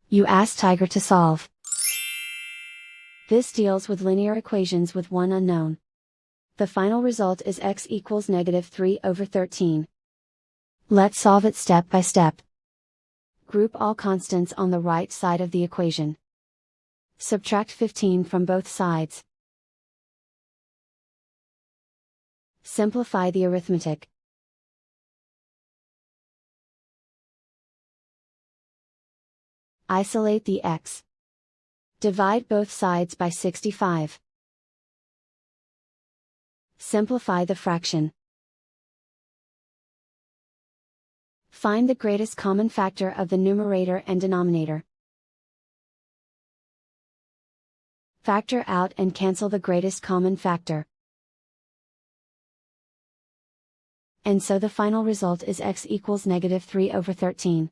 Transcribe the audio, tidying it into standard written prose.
You ask Tiger to solve. This deals with linear equations with one unknown. The final result is x equals -3/13. Let's solve it step by step. Group all constants on the right side of the equation. Subtract 15 from both sides. Simplify the arithmetic. Isolate the x. Divide both sides by 65. Simplify the fraction. Find the greatest common factor of the numerator and denominator. Factor out and cancel the greatest common factor. And so the final result is x equals -3/13.